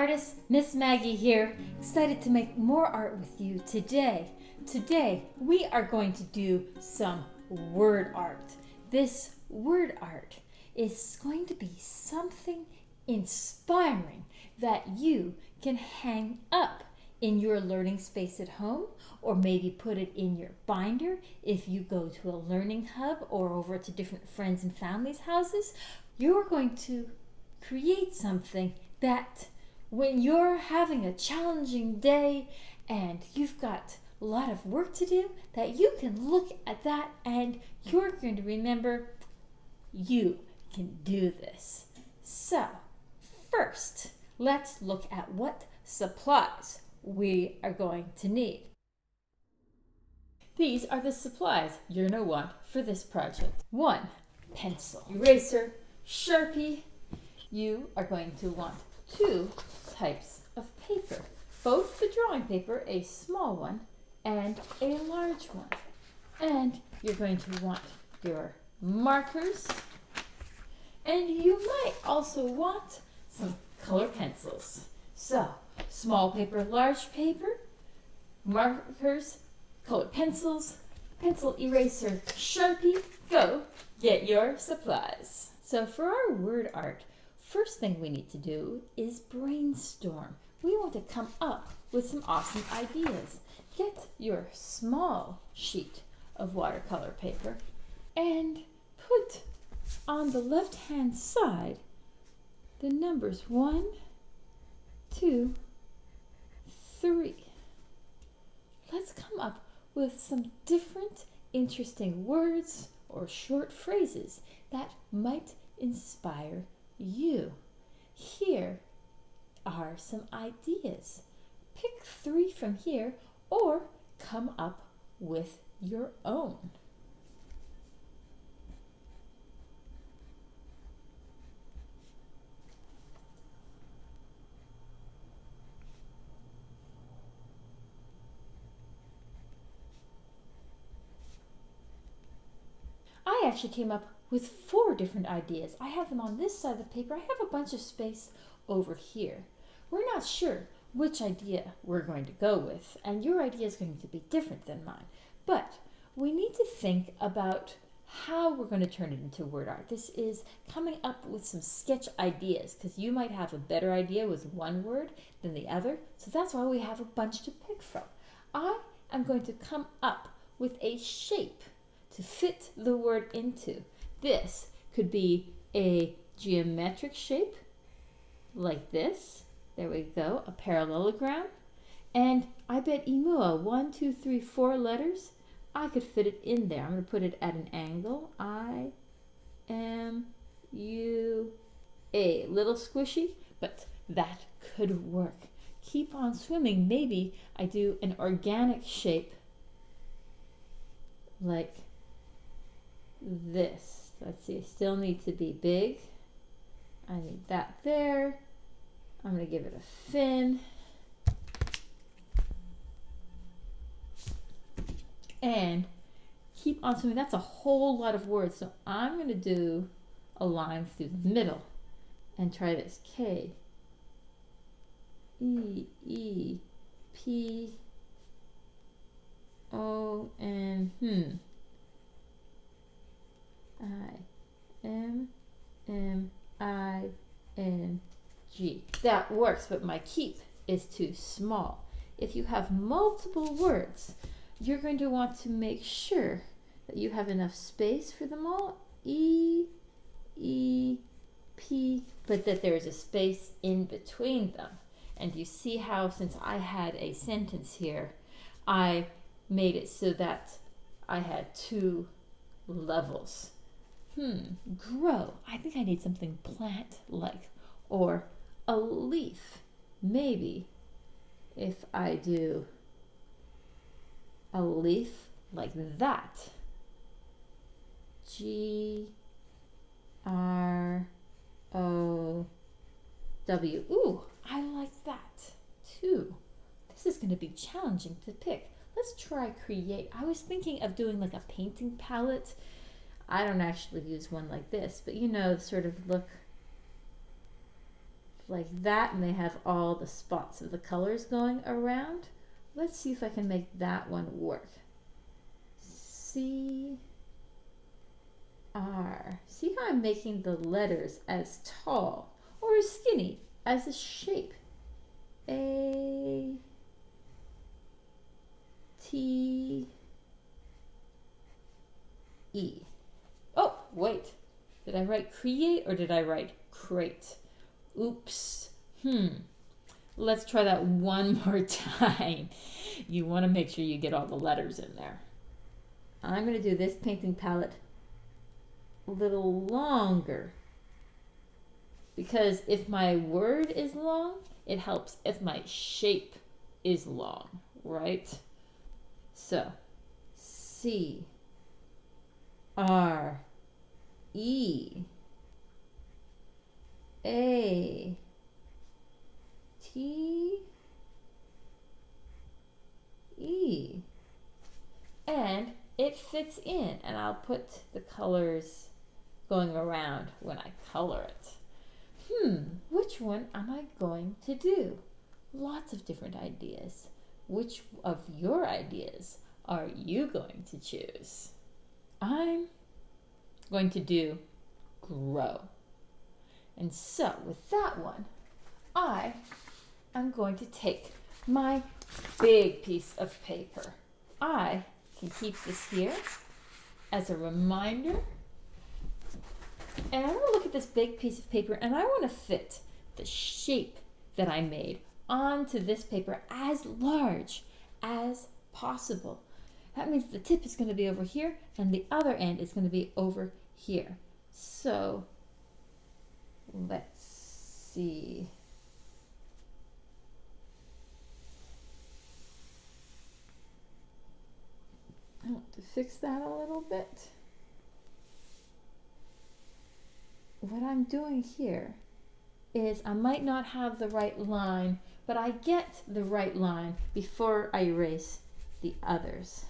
artist, Miss Maggie here, excited to make more art with you today. Today, we are going to do some word art. This word art is going to be something inspiring that you can hang up in your learning space at home, or maybe put it in your binder if you go to a learning hub or over to different friends and families' houses. You're going to create something that when you're having a challenging day and you've got a lot of work to do, that you can look at that and you're going to remember you can do this. So, first, let's look at what supplies we are going to need. These are the supplies you're going to want for this project. 1. Pencil, eraser, Sharpie. You are going to want 2 types of paper, both the drawing paper, a small one and a large one. And you're going to want your markers, and you might also want some color pencils. So, small paper, large paper, markers, colored pencils, pencil, eraser, Sharpie. Go get your supplies. So for our word art, first thing we need to do is brainstorm. We want to come up with some awesome ideas. Get your small sheet of watercolor paper and put on the left-hand side the numbers 1, 2, 3. Let's come up with some different interesting words or short phrases that might inspire you. Here are some ideas. Pick 3 from here or come up with your own. I actually came up with 4 different ideas. I have them on this side of the paper. I have a bunch of space over here. We're not sure which idea we're going to go with, and your idea is going to be different than mine. But we need to think about how we're going to turn it into word art. This is coming up with some sketch ideas, because you might have a better idea with one word than the other. So that's why we have a bunch to pick from. I am going to come up with a shape to fit the word into. This could be a geometric shape, like this. There we go, a parallelogram. And I bet Imua, 1, 2, 3, 4 letters, I could fit it in there. I'm going to put it at an angle. I-M-U-A. Little squishy, but that could work. Keep on swimming. Maybe I do an organic shape like this. Let's see, still need to be big. I need that there. I'm going to give it a fin. And keep on swimming. That's a whole lot of words. So I'm going to do a line through the middle and try this. K, E, E, P, O, N, I-M-M-I-N-G. That works, but my keep is too small. If you have multiple words, you're going to want to make sure that you have enough space for them all. E, E, P, but that there is a space in between them. And you see how, since I had a sentence here, I made it so that I had 2 levels. Grow. I think I need something plant-like, or a leaf. Maybe if I do a leaf like that. G-R-O-W. Ooh, I like that too. This is going to be challenging to pick. Let's try create. I was thinking of doing like a painting palette. I don't actually use one like this, but you know, sort of look like that, and they have all the spots of the colors going around. Let's see if I can make that one work. C R. See how I'm making the letters as tall or as skinny as the shape. A T E. Oh, wait. Did I write create or did I write crate? Oops. Let's try that one more time. You want to make sure you get all the letters in there. I'm going to do this painting palette a little longer, because if my word is long, it helps if my shape is long, right? So, C R E A T E, and it fits in, and I'll put the colors going around when I color it. Which one am I going to do? Lots of different ideas. Which of your ideas are you going to choose? I'm going to do grow. And so with that one, I am going to take my big piece of paper. I can keep this here as a reminder. And I want to look at this big piece of paper, and I want to fit the shape that I made onto this paper as large as possible. That means the tip is going to be over here and the other end is going to be over here. So let's see. I want to fix that a little bit. What I'm doing here is I might not have the right line, but I get the right line before I erase the others.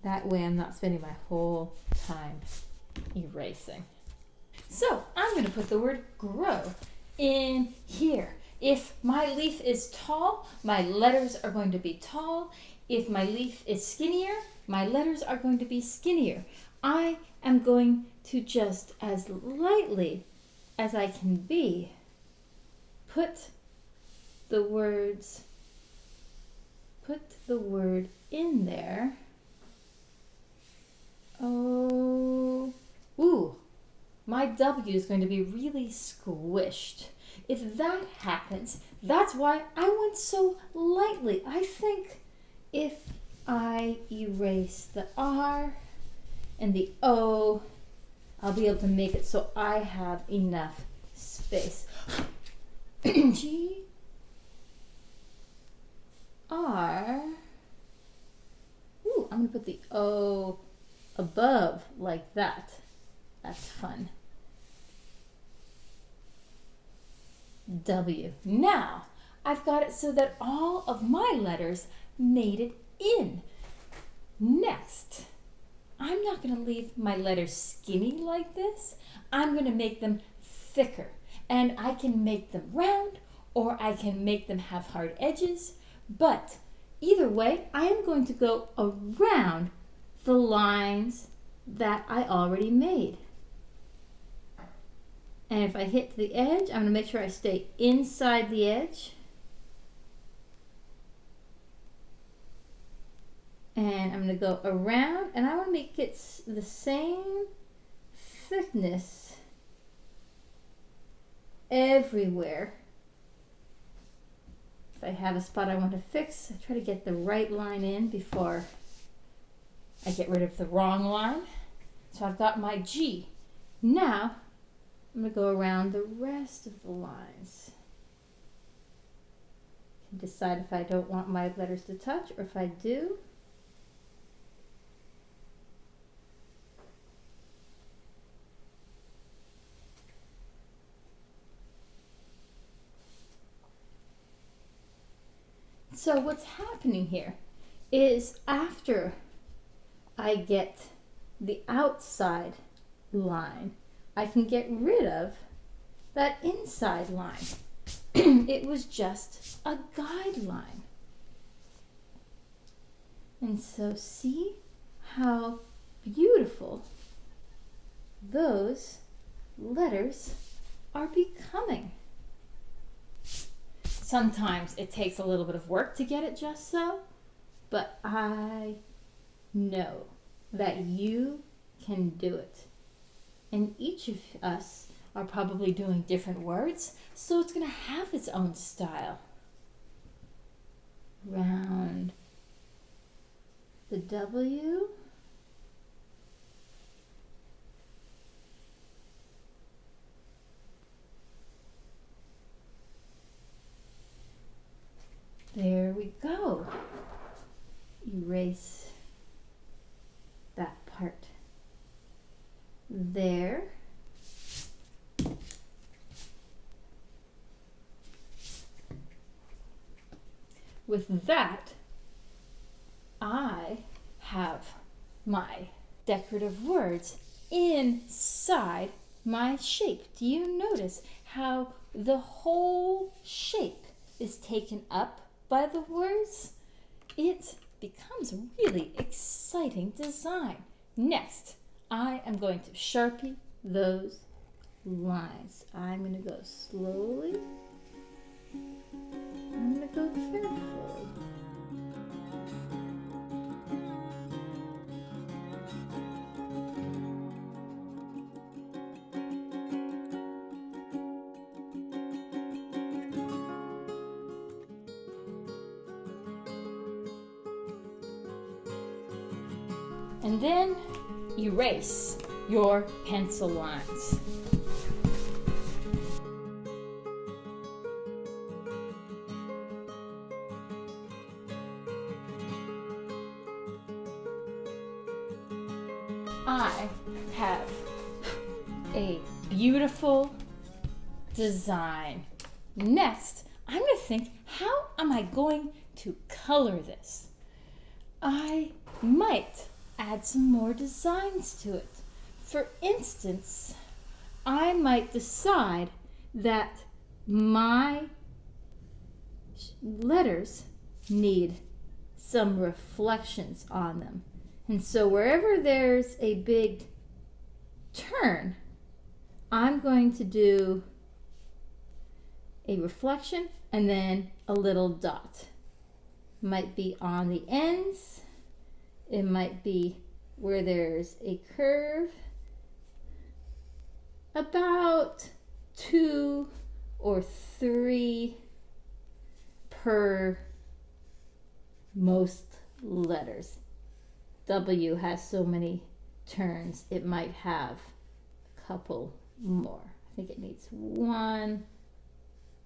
That way I'm not spending my whole time erasing. So I'm going to put the word grow in here. If my leaf is tall, my letters are going to be tall. If my leaf is skinnier, my letters are going to be skinnier. I am going to just as lightly as I can be put the word in there. Oh, ooh, my W is going to be really squished. If that happens, that's why I went so lightly. I think if I erase the R and the O, I'll be able to make it so I have enough space. G R. Ooh, I'm going to put the O above like that. That's fun. W. Now, I've got it so that all of my letters made it in. Next, I'm not going to leave my letters skinny like this. I'm going to make them thicker. And I can make them round or I can make them have hard edges. But either way, I am going to go around the lines that I already made. And if I hit the edge, I'm going to make sure I stay inside the edge. And I'm going to go around, and I want to make it the same thickness everywhere. If I have a spot I want to fix, I try to get the right line in before I get rid of the wrong line. So I've got my G. Now, I'm going to go around the rest of the lines. And decide if I don't want my letters to touch, or if I do. So what's happening here is after I get the outside line, I can get rid of that inside line. It was just a guideline. And so see how beautiful those letters are becoming. Sometimes it takes a little bit of work to get it just so, but I know that you can do it. And each of us are probably doing different words, so it's going to have its own style. Round the W. There we go. Erase that part there. With that, I have my decorative words inside my shape. Do you notice how the whole shape is taken up by the words? It becomes a really exciting design. Next, I am going to Sharpie those lines. I'm going to go slowly. I'm going to go carefully. And then erase your pencil lines. I have a beautiful design. Next, I'm going to think, how am I going to color this? I might add some more designs to it. For instance, I might decide that my letters need some reflections on them. And so wherever there's a big turn, I'm going to do a reflection and then a little dot. Might be on the ends. It might be where there's a curve, about 2 or 3 per most letters. W has so many turns, it might have a couple more. I think it needs 1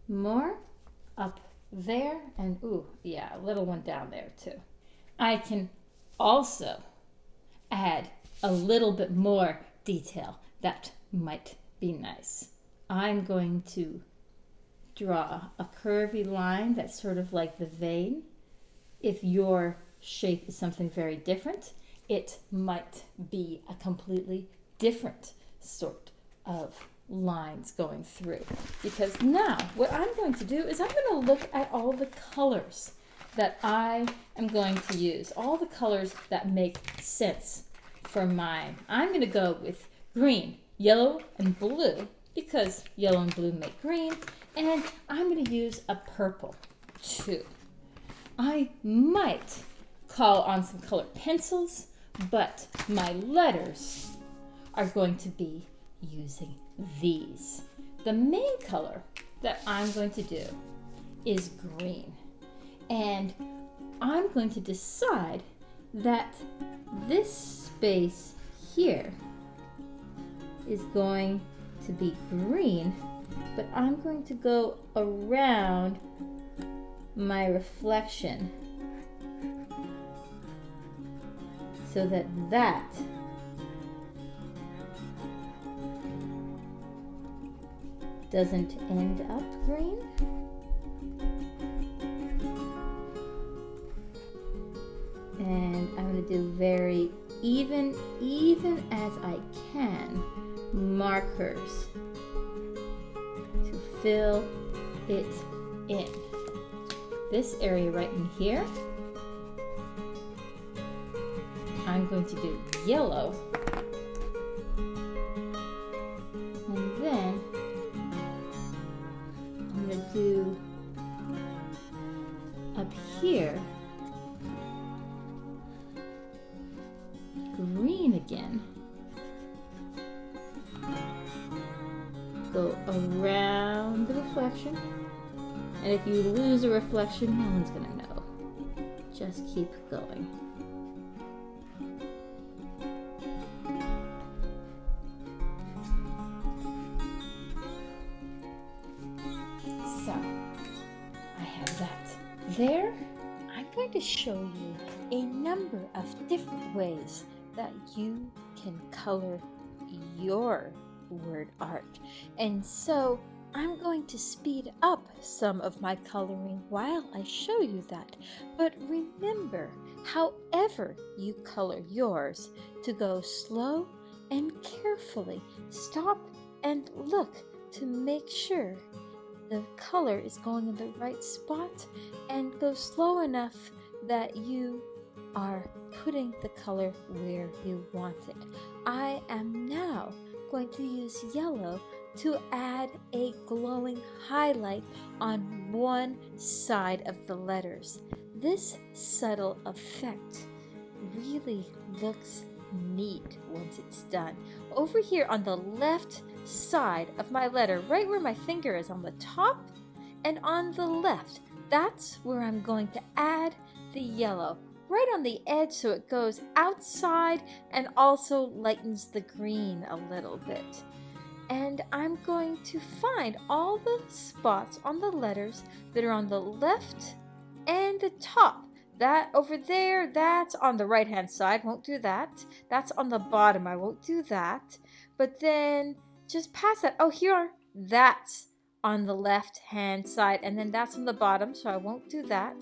more up there, and ooh, yeah, a little one down there too. I can also add a little bit more detail. That might be nice. I'm going to draw a curvy line that's sort of like the vein. If your shape is something very different, it might be a completely different sort of lines going through. Because now what I'm going to do is I'm going to look at all the colors that I am going to use, all the colors that make sense for mine. I'm going to go with green, yellow, and blue because yellow and blue make green, and I'm going to use a purple too. I might call on some colored pencils, but my letters are going to be using these. The main color that I'm going to do is green. And I'm going to decide that this space here is going to be green, but I'm going to go around my reflection so that that doesn't end up green. And I'm going to do very even as I can, markers to fill it in. This area right in here, I'm going to do yellow, and then I'm going to do up here green again. Go around the reflection, and if you lose a reflection, no one's gonna know. Just keep going. So, I have that there. I'm going to show you a number of different ways that you can color your word art. And so I'm going to speed up some of my coloring while I show you that. But remember, however you color yours, to go slow and carefully. Stop and look to make sure the color is going in the right spot, and go slow enough that you are putting the color where you want it. I am now going to use yellow to add a glowing highlight on one side of the letters. This subtle effect really looks neat once it's done. Over here on the left side of my letter, right where my finger is on the top and on the left, that's where I'm going to add the yellow. Right on the edge so it goes outside and also lightens the green a little bit. And I'm going to find all the spots on the letters that are on the left and the top. That over there, that's on the right hand side, won't do that. That's on the bottom, I won't do that. But then just past that, oh here, that's on the left hand side, and then that's on the bottom, so I won't do that.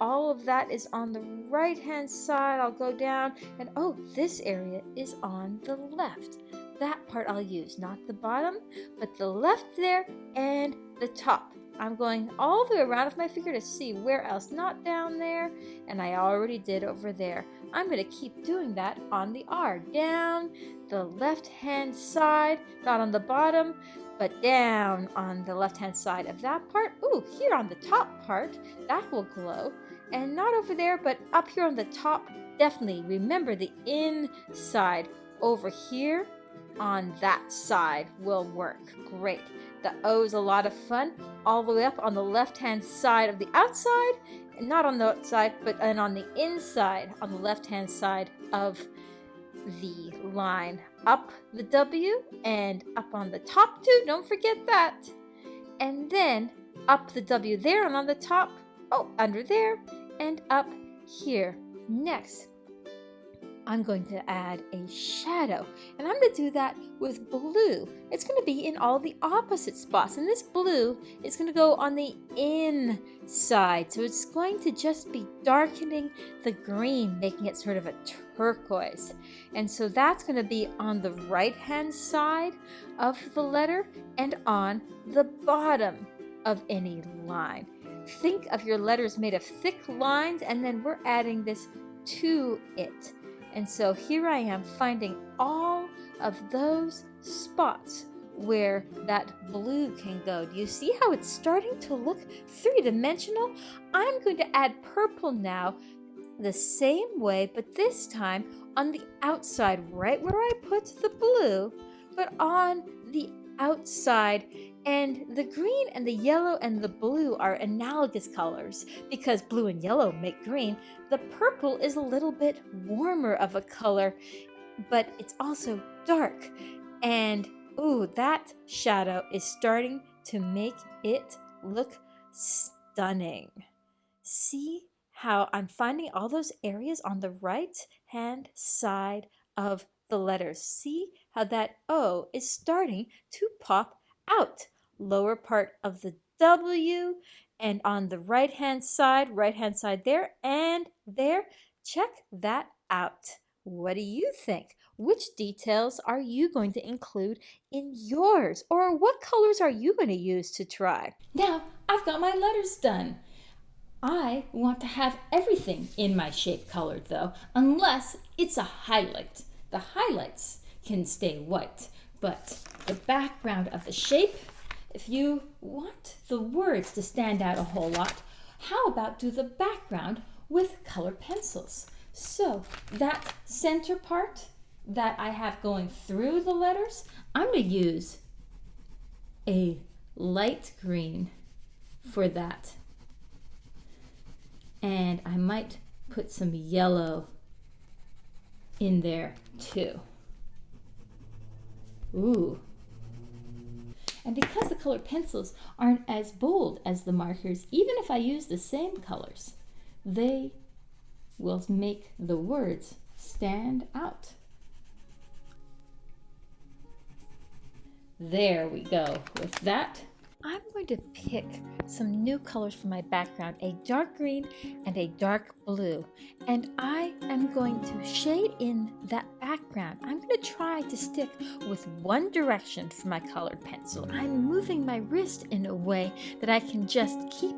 All of that is on the right hand side. I'll go down, and oh, this area is on the left. That part I'll use, not the bottom, but the left there and the top. I'm going all the way around with my finger to see where else, not down there, and I already did over there. I'm going to keep doing that on the R. Down the left hand side, not on the bottom, but down on the left hand side of that part. Ooh, here on the top part, that will glow. And not over there, but up here on the top, definitely remember the inside over here on that side will work great. The O is a lot of fun, all the way up on the left hand side of the outside, and not on the outside, but then on the inside, on the left hand side of the line. Up the W and up on the top too, don't forget that. And then up the W there and on the top, oh, under there and up here. Next, I'm going to add a shadow, and I'm going to do that with blue. It's going to be in all the opposite spots, and this blue is going to go on the inside, so it's going to just be darkening the green, making it sort of a turquoise. And so that's going to be on the right hand side of the letter and on the bottom of any line. Think of your letters made of thick lines, and then we're adding this to it. And so here I am finding all of those spots where that blue can go. Do you see how it's starting to look three-dimensional? I'm going to add purple now the same way, but this time on the outside, right where I put the blue, but on the outside. And the green and the yellow and the blue are analogous colors because blue and yellow make green. The purple is a little bit warmer of a color, but it's also dark. And ooh, that shadow is starting to make it look stunning. See how I'm finding all those areas on the right hand side of the letters. See how that O is starting to pop out. Lower part of the W, and on the right hand side there and there. Check that out. What do you think? Which details are you going to include in yours? Or what colors are you going to use to try? Now I've got my letters done. I want to have everything in my shape colored though, unless it's a highlight. The highlights can stay white, but the background of the shape, if you want the words to stand out a whole lot, how about do the background with colored pencils? So that center part that I have going through the letters, I'm going to use a light green for that. And I might put some yellow in there too. Ooh. And because the colored pencils aren't as bold as the markers, even if I use the same colors, they will make the words stand out. There we go. With that, I'm going to pick some new colors for my background, a dark green and a dark blue. And I am going to shade in that background. I'm going to try to stick with one direction for my colored pencil. I'm moving my wrist in a way that I can just keep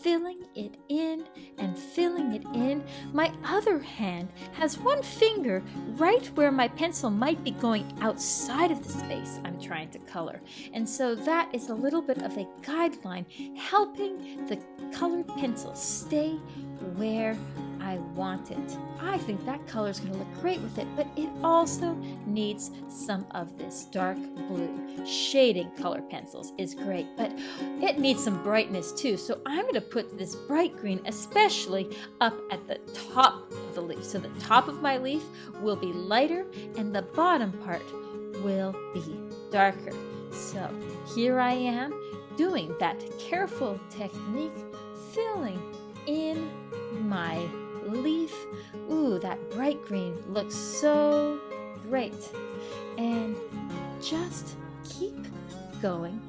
filling it in and filling it in. My other hand has one finger right where my pencil might be going outside of the space I'm trying to color. And so that is a little bit of a guideline helping the colored pencil stay where I want it. I think that color is going to look great with it, but it also needs some of this dark blue. Shading color pencils is great, but it needs some brightness too. So I'm going to put this bright green especially up at the top of the leaf. So the top of my leaf will be lighter and the bottom part will be darker. So here I am doing that careful technique, filling in my leaf. Ooh, that bright green looks so great. And just keep going,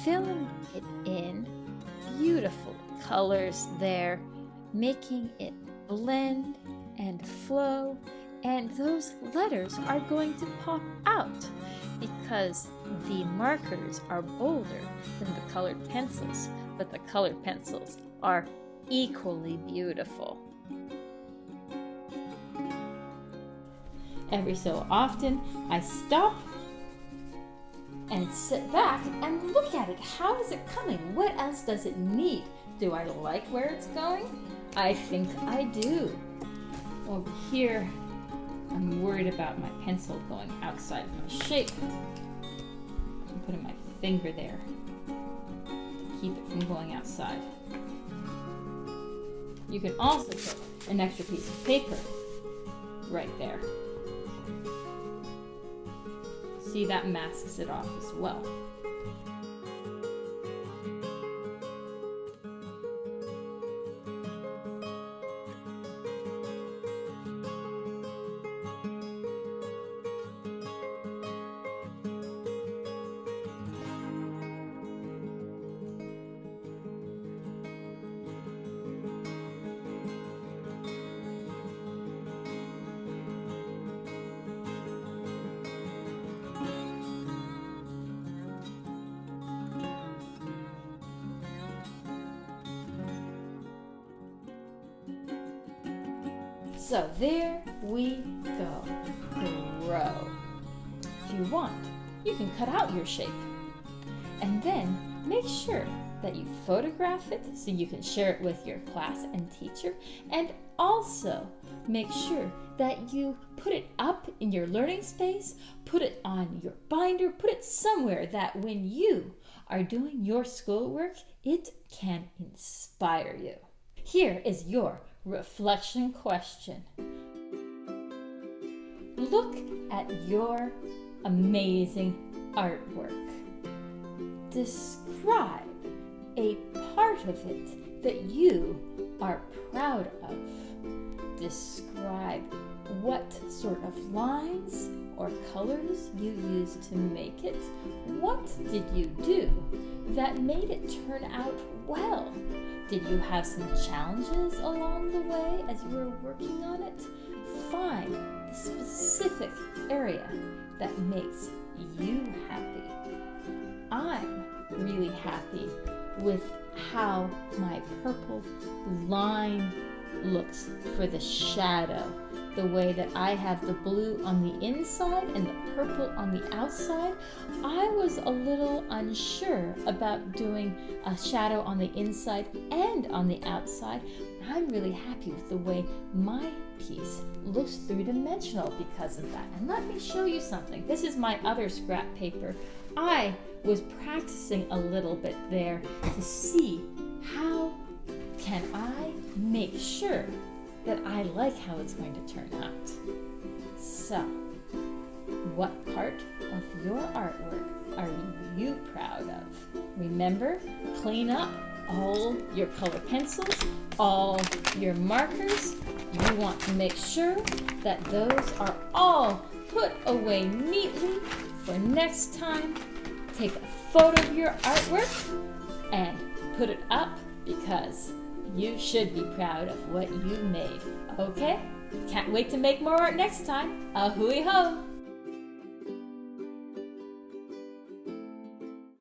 filling it in. Beautiful colors there, making it blend and flow. And those letters are going to pop out because the markers are bolder than the colored pencils, but the colored pencils are equally beautiful. every so often, I stop and sit back and look at it. How is it coming? What else does it need? Do I like where it's going? I think I do. Over here, I'm worried about my pencil going outside of my shape. I'm putting my finger there to keep it from going outside. You can also put an extra piece of paper right there. See, that masks it off as well. So there we go. Grow. If you want, you can cut out your shape. And then make sure that you photograph it so you can share it with your class and teacher. And also make sure that you put it up in your learning space, put it on your binder, put it somewhere that when you are doing your schoolwork, it can inspire you. Here is your reflection question. Look at your amazing artwork. Describe a part of it that you are proud of. Describe what sort of lines or colors you used to make it. What did you do that made it turn out well? Did you have some challenges along the way as you were working on it? Find a specific area that makes you happy. I'm really happy with how my purple line looks for the shadow. The way that I have the blue on the inside and the purple on the outside. I was a little unsure about doing a shadow on the inside and on the outside. I'm really happy with the way my piece looks three-dimensional because of that. And let me show you something. This is my other scrap paper. I was practicing a little bit there to see how can I make sure that I like how it's going to turn out. So, what part of your artwork are you proud of? Remember, clean up all your color pencils, all your markers. You want to make sure that those are all put away neatly for next time. Take a photo of your artwork and put it up because you should be proud of what you made, okay? Can't wait to make more art next time. Ahui ho!